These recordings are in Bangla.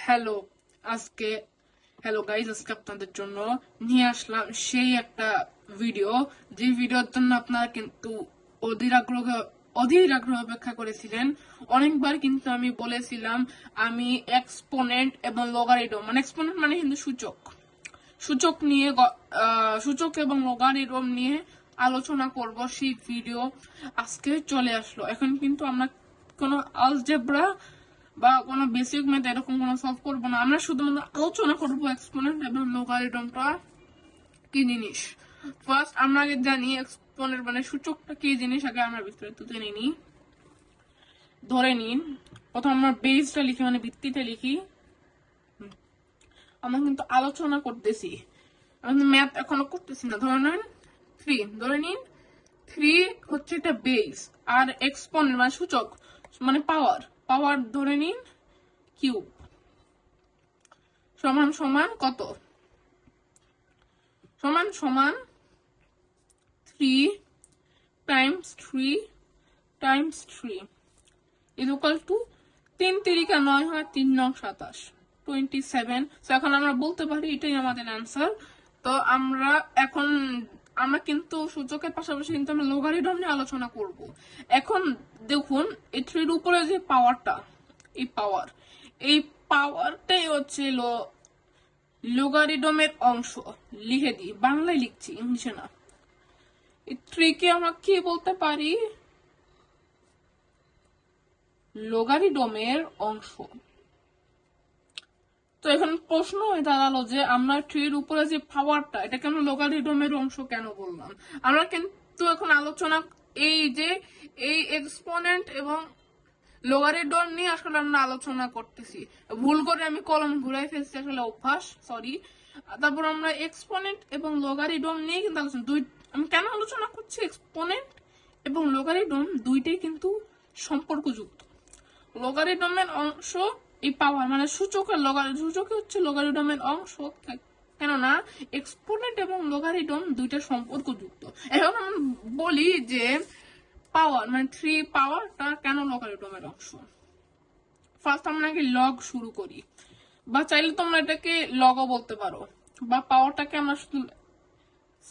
হ্যালো আজকে হ্যালো গাইজ, আজকে আপনাদের জন্য নিয়ে আসলাম সেই একটা ভিডিও, যে ভিডিওর জন্য আপনারা কিন্তু অধীর আগ্রহ অপেক্ষা করেছিলেন। অনেকবার কিন্তু আমি বলেছিলাম আমি এক্সপোনেন্ট এবং লগারিদম, মানে এক্সপোনেন্ট মানে কিন্তু সূচক সূচক নিয়ে সূচক এবং লগারিদম নিয়ে আলোচনা করব। সেই ভিডিও আজকে চলে আসলো। এখন কিন্তু আমরা কোনো আলজেব্রা বা কোনো বেসিক ম্যাথ এরকম কোনো সলভ করবো না, আমরা শুধুমাত্র আলোচনা করবো এক্সপোনেন্ট এবং লগারিদমটা কি জিনিস। ফার্স্ট আমরা আগে জানি এক্সপোনেন্ট মানে সূচকটা কি জিনিস, আগে আমরা বিস্তারিত জেনে নিই। ধরে নিন প্রথম আমরা বেসটা লিখি, মানে ভিত্তিটা লিখি। আমরা কিন্তু আলোচনা করতেছি, আমি ম্যাথ এখনো করতেছি না। ধরে নিন 3, ধরে নিন 3 হচ্ছে এটা বেস, আর এক্সপোনেন্ট মানে সূচক মানে পাওয়ার, পাওয়ার ধরে নিন কিউব, সমান সমান কত, সমান সমান 3 Times 3 Times 3 is equal to 3 তিরিকা 9 হয়, 3 9 27, 27। তো এখন আমরা বলতে পারি এটাই আমাদের অ্যান্সার। তো আমরা কিন্তু সূচকের পাশাপাশি কিন্তু আমরা লগারিদম নিয়ে আলোচনা করব। এখন দেখুন এই 3 এর উপরে যে পাওয়ারটা, এই পাওয়ারটাই হচ্ছে লগারিদমের অংশ। লিখে দিই, বাংলায় লিখছি, ইংলিশে না। এই 3 কে আমরা কি বলতে পারি? লগারিদমের অংশ। তো এখন প্রশ্ন হয়ে দাঁড়ালো যে আমরা 3 এর উপরে যে পাওয়ারটা, এটাকে আমরা লগারিদমের অংশ কেন বললাম? আমরা কিন্তু এখন আলোচনা এই এক্সপোনেন্ট এবং লগারিদম নিয়ে আসলে আমরা আলোচনা করতেছি। ভুল করে আমি কলম ঘুরাই ফেলছি, আসলে অভ্যাস, সরি। তারপর আমরা এক্সপোনেন্ট এবং লগারিদম নিয়ে কিন্তু আলোচনা আমি কেন আলোচনা করছি? এক্সপোনেন্ট এবং লগারিদম দুইটাই কিন্তু সম্পর্কযুক্ত। লগারিদমের অংশ এই পাওয়ার মানে সূচক হচ্ছে লগারিদমের অংশ, কেননা এক্সপোনেন্ট এবং লগারিদম দুইটা সম্পর্কযুক্ত। এখন আমি বলি যে পাওয়ার মানে 3 পাওয়ারটা কেন লগারিদমের অংশ। ফার্স্ট আমরা আগে লগ শুরু করি, বা চাইলে তোমরা এটাকে লগও বলতে পারো, বা পাওয়ারটাকে আমরা শুধু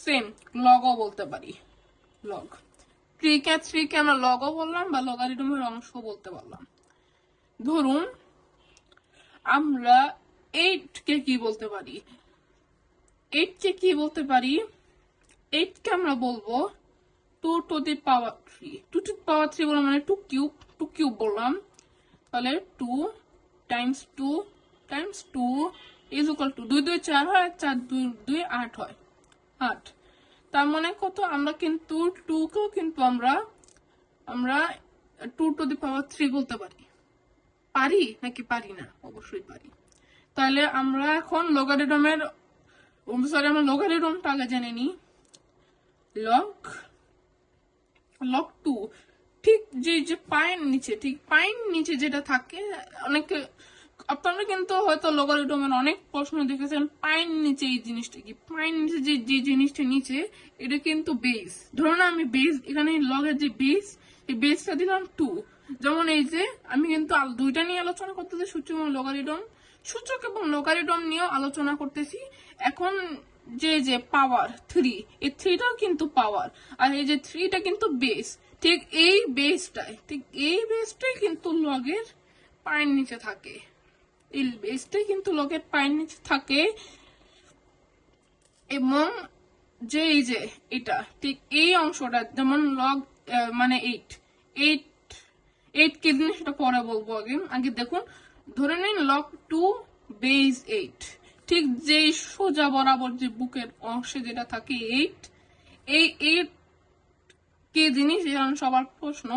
সেম লগও বলতে পারি। লগ 3 কে আমরা লগও বললাম বা লগারিদমের অংশ বলতে পারলাম। ধরুন আমরা 8 কে কি বলতে পারি? 8 কে কি বলতে পারি? 8 কে আমরা বলবো 2 to the power 3। 2 to the power 3 বললাম মানে 2 কিউব বললাম, তাহলে 2 Times 2 Times 2 is equal to 2 2 4 হয়, 4 2 2 8 হয়, 8। তার মানে কত? আমরা কিন্তু 2 কেও কিন্তু আমরা 2 টু দি পাওয়ার 3 বলতে পারি। পারি নাকি পারি না? অবশ্যই পারি। তাহলে আমরা এখন আমরা লগারিদমটা আগে জেনে নিই। লগ 2, ঠিক যে পায়ের নিচে, ঠিক পায়ের নিচে যেটা থাকে, অনেকে আপনারা কিন্তু হয়তো লগারিদমের অনেক প্রশ্ন দেখেছেন, পায়ের নিচে এই জিনিসটা কি? পায়ের নিচে যে জিনিসটা নিচে, এটা কিন্তু বেস। ধরুন আমি বেস, এখানে লগের যে বেস, এই বেসটা দিলাম 2। যেমন এই যে আমি কিন্তু দুইটা নিয়ে আলোচনা করতেছি, সূচক এবং লগারিদম, সূচক এবং লগারিদম নিয়েও আলোচনা করতেছি। এখন যে পাওয়ার 3, এই 3টাও কিন্তু পাওয়ার, আর এই যে 3টা কিন্তু বেস। ঠিক এই বেসটাই কিন্তু লগের পায়ের নিচে থাকে, এই বেসটাই কিন্তু লগের পায়ের নিচে থাকে। এবং এই যে এটা ঠিক এই অংশটা, যেমন লগ মানে 8 কি জিনিস সেটা পরে বলবো, আগে দেখুন। ধরে নিন log 2 বেস 8, ঠিক যেই সোজা বরাবর যে বুকের অংশে যেটা থাকে 8, এই 8 কি জিনিস, যেমন সবার প্রশ্ন।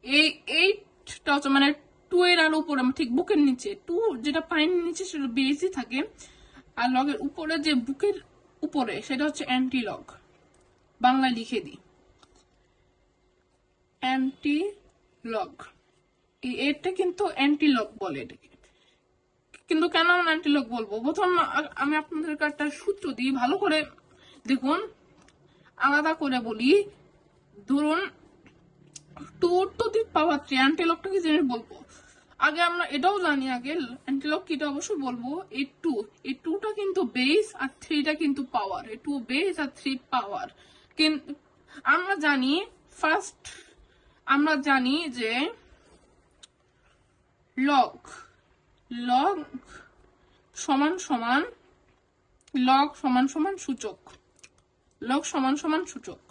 এই 8টা হচ্ছে মানে 2 এর আর উপরে, ঠিক বুকের নিচে 2 যেটা পায়ের নিচে সেটা বেসই থাকে, আর লগের উপরে যে বুকের উপরে সেটা হচ্ছে অ্যান্টি লগ। বাংলায় লিখে দিই, অ্যান্টি লগ। এই 8টা কিন্তু অ্যান্টি লগ বলে এটাকে। কিন্তু কেন আমরা অ্যান্টি লগ বলবো? প্রথম আমি আপনাদেরকে একটা সূত্র দিই, ভালো করে দেখুন, আলাদা করে বলি। ধরুন 2 টু দি পাওয়ার 3, অ্যান্টি লগটা কি জিনিস বলবো। আগে আমরা এটাও জানি, আগে অ্যান্টিলগ কিটা অবশ্যই বলবো। এই টুটা কিন্তু বেস আর থ্রিটা কিন্তু পাওয়ার, এই টু বেস আর থ্রি পাওয়ার। কিন্তু আমরা জানি ফার্স্ট, আমরা জানি যে লগ লগ সমান সমান লগ সমান সমান সূচক, লগ সমান সমান সূচক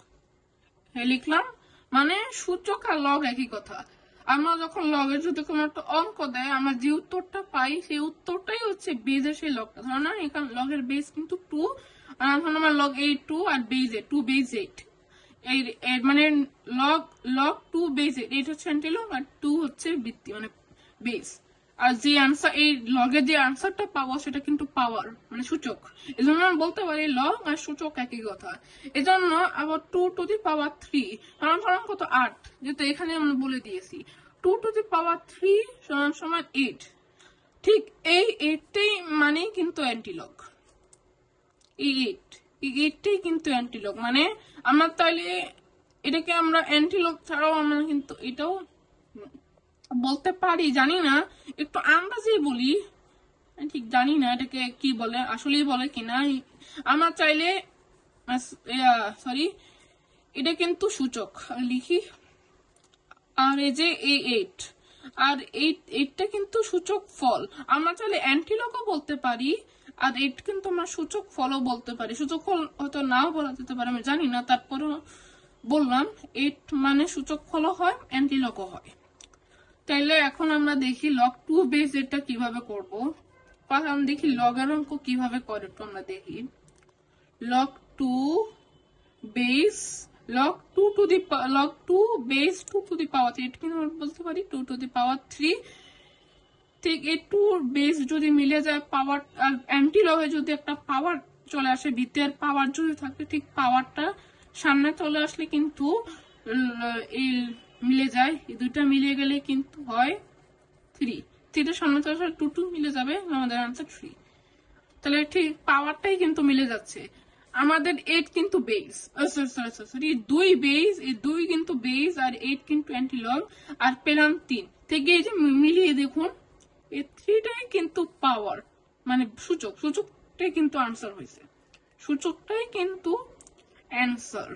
লিখলাম। মানে সূচক আর লগ একই কথা। আমরা যখন লগের যদি কোনো একটা অঙ্ক দেয়, আমরা যে উত্তরটা পাই সেই উত্তরটাই হচ্ছে বেজের সেই লগটা। ধরো না এখানে লগের বেজ কিন্তু 2, আর এখন আমার লগ 8 2 আর বেজ 8, 2 বেজ 8, এই মানে লগ লগ 2 বেজ 8 হচ্ছে অ্যান্টিলগ, আর 2 হচ্ছে ভিত্তি মানে বেস। আর যে আনসার, এই লগের যে আনসারটা পাবো সেটা কিন্তু পাওয়ার মানে সূচক। এই জন্য আমরা বলতে পারি লগ আর সূচক একই কথা। এই জন্য আবার 2 টু দি পাওয়ার 3 সমান সমান কত 8, যেহেতু এখানে আমরা বলে দিয়েছি 2 টু দি পাওয়ার 3 সমান সমান 8। ঠিক এই 8টাই মানে কিন্তু অ্যান্টিলগ, এই 8টাই কিন্তু অ্যান্টিলগ। মানে আমরা তাহলে এটাকে আমরা অ্যান্টিলগ ছাড়াও আমরা কিন্তু এটাও বলতে পারি, জানি না, একটু আন্দাজে বলি, ঠিক জানি না এটাকে কি বলে, আসলেই বলে কিনা। আমরা চাইলে সরি, এটা কিন্তু সূচক লিখি, আর এই যে এই 8 আর 8টা কিন্তু সূচক ফল। আমরা চাইলে অ্যান্টিলগও বলতে পারি, আর 8 কিন্তু আমরা সূচক ফলও বলতে পারি। সূচক ফল হয়তো নাও বলা যেতে পারে, আমি জানি না, তারপরেও বললাম 8 মানে সূচক ফলও হয়, অ্যান্টিলগও হয়। তাইলে এখন আমরা দেখি লগ 2 বেস এটা কিভাবে করব। আমরা দেখি লগের অঙ্ক কিভাবে করে, একটু আমরা দেখি। Log 2 base log 2 to the log 2 base 2 to the power 3, এটা কিন্তু আমরা বলতে পারি 2 টু দি পাওয়ার 3। ঠিক এই 2 বেস যদি মিলে যায় পাওয়ার, আর অ্যান্টিলগে যদি একটা পাওয়ার চলে আসে, ভিতরের পাওয়ার যদি থাকে, ঠিক পাওয়ারটা সামনে চলে আসলে কিন্তু এই মিলে যায়, এই দুইটা মিলে গেলে কিন্তু হয় 3, 3টার সামনে চলে আসলে 2 2 মিলে যাবে, আমাদের আনসার 3। তাহলে ঠিক পাওয়ারটাই কিন্তু মিলে যাচ্ছে। আমাদের 8 কিন্তু বেস, সরি 2 বেস, এই 2 কিন্তু বেস আর 8 কিন্তু অ্যান্টিলগ, আর পেলাম 3 থেকে এই যে মিলিয়ে দেখুন এই 3টাই কিন্তু পাওয়ার মানে সূচক, সূচকটাই কিন্তু আনসার হয়েছে, সূচকটাই কিন্তু অ্যান্সার।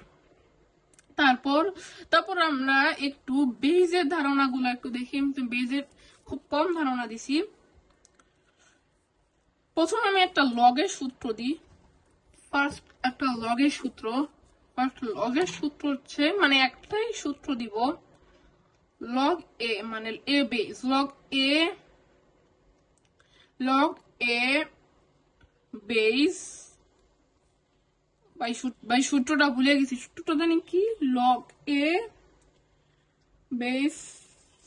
তারপর আমরা একটু বেজের ধারণাগুলো একটু দেখি। বেজের খুব কম ধারণা দিছি। প্রথমে আমি একটা লগের সূত্র দিই। ফার্স্ট একটা লগের সূত্র হচ্ছে, মানে একটাই সূত্র দিব, লগ এ মানে a base, log a base by সূত্রটা ভুলে গেছি, সূত্রটা জানি কি, লগ এ বেস,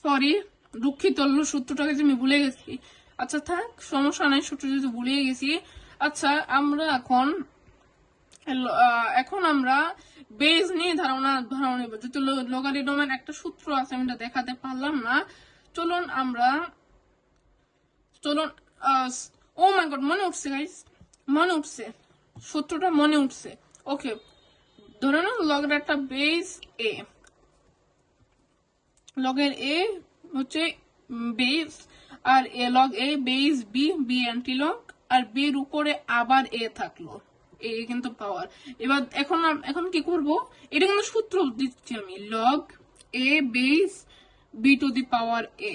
সরি দুঃখিত, সূত্রটাকে আমি ভুলে গেছি। আচ্ছা থাক, সমস্যা নাই, সূত্র যেহেতু ভুলে গেছি। আচ্ছা আমরা এখন আমরা বেস নিয়ে ধারণা নেব। যেহেতু লগারিদমের একটা সূত্র আছে, আমি এটা দেখাতে পারলাম না। চলুন ও মাই গড, মনে উঠছে গাইস, মনে উঠছে, সূত্রটা মনে উঠছে। ওকে, ধরে নাও লগের একটা বেস এ, লগের এ হচ্ছে base, R log a base B অ্যান্টিলগ, R B এর উপরে আবার এ থাকলো, এ কিন্তু পাওয়ার। এবার এখন কি করব, এটা কিন্তু সূত্র দিচ্ছি আমি, log a base b to the power a.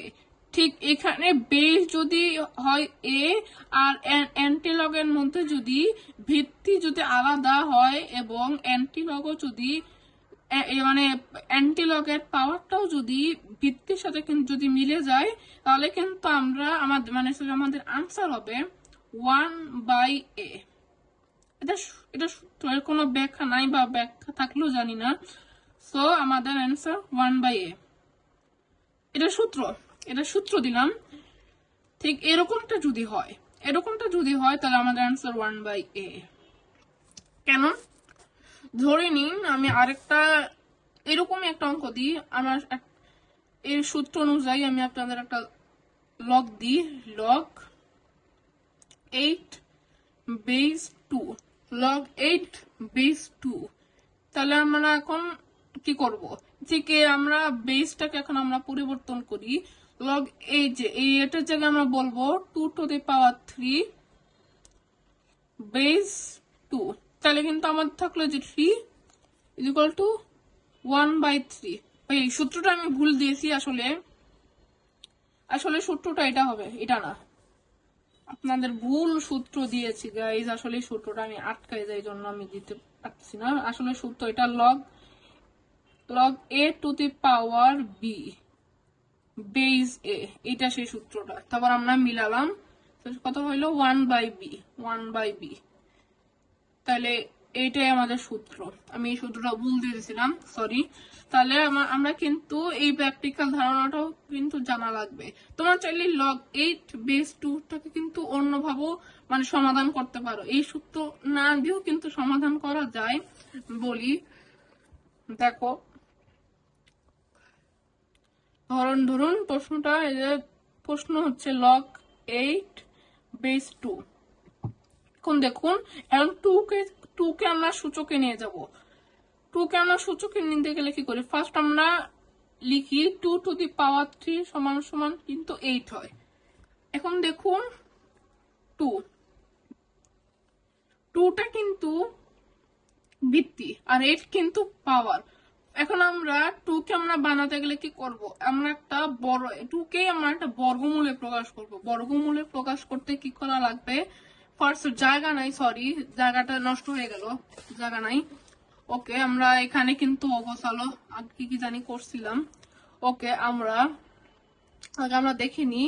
ঠিক এখানে বেস যদি হয় এ, আর অ্যান্টিলগের মধ্যে যদি ভিত্তি যদি আলাদা হয়, এবং অ্যান্টিলগও যদি মানে অ্যান্টিলগের পাওয়ারটাও যদি ভিত্তির সাথে যদি মিলে যায়, তাহলে কিন্তু আমরা আমাদের আনসার হবে 1/a। এটা সূত্রের কোনো ব্যাখ্যা নাই, বা ব্যাখ্যা থাকলেও জানি না। সো আমাদের আনসার 1/a। এটা সূত্র দিলাম। ঠিক এরকমটা যদি হয় তাহলে আমাদের আনসার 1/a। কেন, ধরে নিন আমি আরেকটা এরকমই একটা অঙ্ক দিই, আমার এর সূত্র অনুযায়ী আমি আপনাদের একটা লগ দিই, লগ 8 বেস 2, লগ 8 বেস 2। তাহলে আমরা এখন কি করব, ঠিক আমরা বেসটাকে এখন আমরা পরিবর্তন করি, লগ এই যে এটার জায়গায় আমরা বলবো 2⁻³ বেস 2, তাহলে কিন্তু আমাদের থাকলো যে 3 = 1/3। এই সূত্রটা আমি ভুল দিয়েছি, আসলে সূত্রটা এটা হবে, এটা না, আপনাদের ভুল সূত্র দিয়েছি গাইজ। আসলে সূত্রটা আমি আটকাই যাই, জন্য আমি দিতে পারছি না। আসলে সূত্র এটা লগ a⁻b বেস a, এটা সেই সূত্রটা। তারপর আমরা মিলালাম, কত হইলো 1/b। তাহলে এইটাই আমাদের সূত্র। আমি এই সূত্রটা ভুল দিয়েছিলাম, সরি। তাহলে আমরা কিন্তু এই প্র্যাকটিক্যাল ধারণাটাও কিন্তু জানা লাগবে। তোমরা চাইলে লগ 8 বেস 2 টাকে কিন্তু অন্যভাবেও মানে সমাধান করতে পারো, এই সূত্র না দিয়েও কিন্তু সমাধান করা যায়। বলি, দেখো, ধরুন প্রশ্নটা, প্রশ্ন হচ্ছে লগ 8 বেস 2। এখন দেখুন, এখন 2 কে আমরা সূচকে নিয়ে যাব। 2 কে আমরা সূচকে নিতে গেলে কি করি, ফার্স্ট আমরা লিখি 2⁻³ সমান কিন্তু 8 হয়। এখন দেখুন 2টা কিন্তু ভিত্তি আর 8 কিন্তু পাওয়ার। এখন আমরা 2 কে আমরা বানাতে গেলে কি করব, আমরা একটা বড় 2 কে আমরা একটা বর্গমূলে প্রকাশ করব। বর্গমূলে প্রকাশ করতে কি করা লাগবে, ফার্স্ট জায়গা নাই, সরি জায়গাটা নষ্ট হয়ে গেল, জায়গা নাই। ওকে, আমরা এখানে কিন্তু অবসালো আগে কি জানি করছিলাম। ওকে, আমরা দেখিনি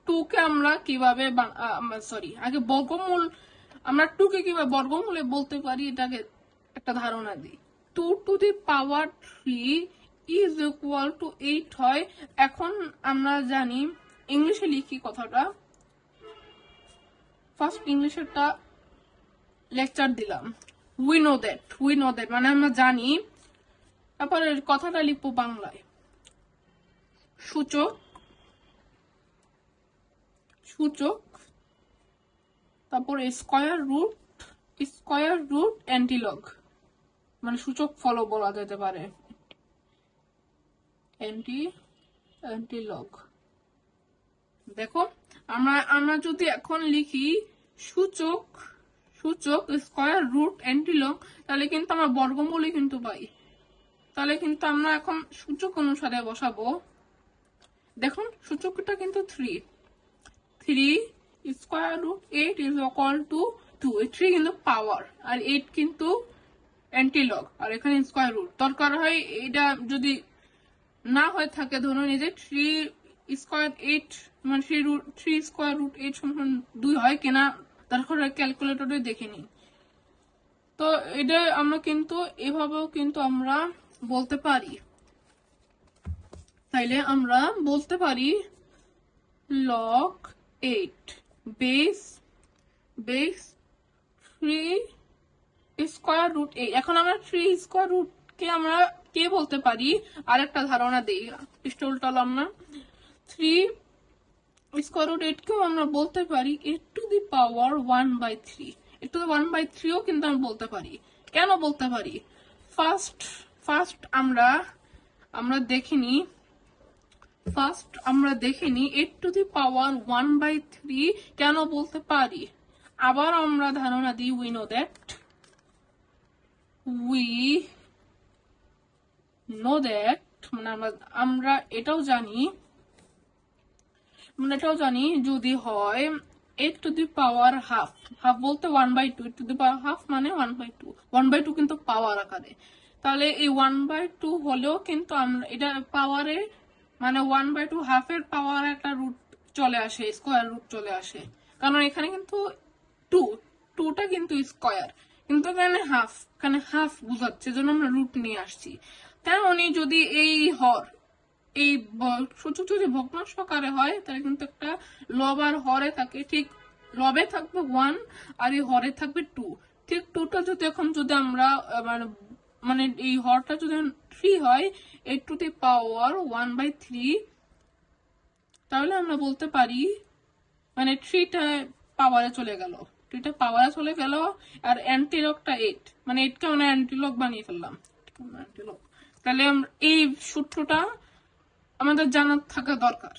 2 কে আমরা কিভাবে সরি আগে বর্গমূল, আমরা 2 কে কিভাবে বর্গমূলে বলতে পারি এটাকে একটা ধারণা দিই। 2⁻³ = 8 হয়। এখন আমরা জানি, ইংলিশে লিখি কথাটা, ফার্স্ট ইংলিশেরটা লেকচার দিলাম। উই নো দ্যাট মানে আমরা জানি। তারপরে কথাটা লিখবো বাংলায়, সূচক, তারপরে স্কয়ার রুট অ্যান্টিলগ, মানে সূচক ফলক বলা যেতে পারে, অ্যান্টিলগ। দেখো, আমরা যদি এখন লিখি সূচক স্কয়ার রুট অ্যান্টিলগ, তাহলে কিন্তু আমরা বর্গমূলই কিন্তু পাই। তাহলে কিন্তু আমরা এখন সূচক অনুসারে বসাবো। দেখুন সূচকটা কিন্তু 3 √8 = 2। 3 কিন্তু পাওয়ার আর 8 কিন্তু অ্যান্টিলগ, আর এখানে স্কয়ার রুট দরকার হয়। এটা যদি না হয়ে থাকে, ধরুন এই যে 3² মানে 3√8 = 2 হয় কিনা, তারপর ক্যালকুলেটরে দেখে নিই। তো এটা আমরা কিন্তু এভাবেও কিন্তু আমরা বলতে পারি। তাইলে আমরা বলতে পারি লগ 8 বেস 3√8। এখন আমরা 3² কে আমরা কে বলতে পারি, আরেকটা ধারণা দিই, পৃষ্ঠ উল্টালাম না। 3√8 কেও আমরা বলতে পারি 8⁻1/3। 8⁻1/3 ও কিন্তু আমরা বলতে পারি। কেন বলতে পারি, ফার্স্ট আমরা দেখিনি 8⁻1/3 কেন বলতে পারি। আবার আমরা ধারণা দিই, উই নো দ্যাট মানে আমরা এটাও জানি যদি হয় 8⁻½ বলতে 1/2, 8⁻½ মানে 1/2। 1/2 কিন্তু পাওয়ার আকারে, তাহলে এই 1/2 হলেও কিন্তু আমরা এটা পাওয়ারে মানে 1/2 হাফের পাওয়ার একটা রুট চলে আসে, স্কয়ার রুট চলে আসে, কারণ এখানে কিন্তু 2টা কিন্তু স্কয়ার, কিন্তু এখানে হাফ বুঝাচ্ছে, জন্য আমরা রুট নিয়ে আসছি। তেমনি যদি এই সূচক যদি ভগ্নাংশ আকারে হয়, তাহলে কিন্তু একটা লব আর হরে থাকে, ঠিক লবে থাকবে 1 আর এই হরে থাকবে 2। ঠিক 2টা যদি আমরা মানে এই হরটা যদি 3 হয়, 8⁻1/3, তাহলে আমরা বলতে পারি মানে 3টা পাওয়ারে চলে গেল, আর অ্যান্টিলগটা 8, মানে 8কে আমরা অ্যান্টিলগ বানিয়ে ফেললাম। তাহলে এই সূত্রটা আমাদের জানা থাকা দরকার।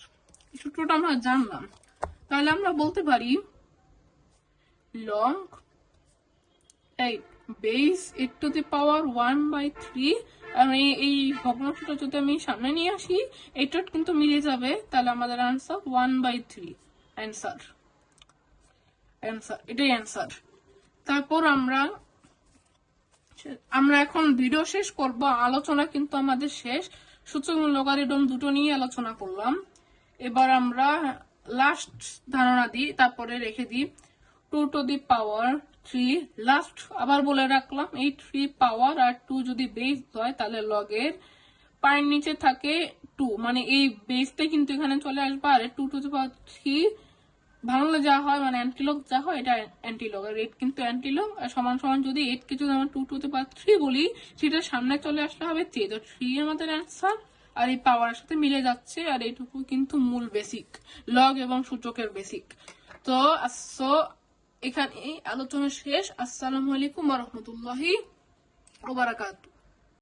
সূত্রটা আমরা জানলাম, তাহলে আমরা বলতে পারি লং 8 বেস 8⁻1/3। আমি এই ভগ্নাংশটা যদি আমি সামনে নিয়ে আসি, এটা কিন্তু মিলে যাবে, তাহলে আমাদের আনসার 1/3। অ্যান্সার এটাই অ্যান্সার। তারপর আমরা এখন ভিডিও শেষ করব, আলোচনা কিন্তু আমাদের শেষ। সূচক লগারিদম দুটো নিয়ে আলোচনা করলাম। এবার আমরা লাস্ট ধারণা দিই, তারপরে রেখে দিই। 2⁻3 লাস্ট আবার বলে রাখলাম, এই 3 পাওয়ার আর 2 যদি বেস হয় তাহলে লগের পায়ের নিচে থাকে 2, মানে এই বেসটা কিন্তু এখানে চলে আসবে, আর 2⁻3 ভাঙলে যা হয় মানে অ্যান্টিলগ যা হয় এটা অ্যান্টিলগ, আর 8 কিন্তু অ্যান্টিলগ। আর সমান সমান যদি 8 কে যদি আমরা 2⁻3 বলি, সেটা সামনে চলে আসলে হবে 3, তো 3 আমাদের অ্যান্সার। আর এই পাওয়ারের সাথে মিলে যাচ্ছে, আর এইটুকু কিন্তু মূল বেসিক, লগ এবং সূচকের বেসিক। তো এখানে আলোচনা শেষ। আসসালামু আলাইকুম ওয়া রাহমাতুল্লাহি ওয়া বারাকাতুহু।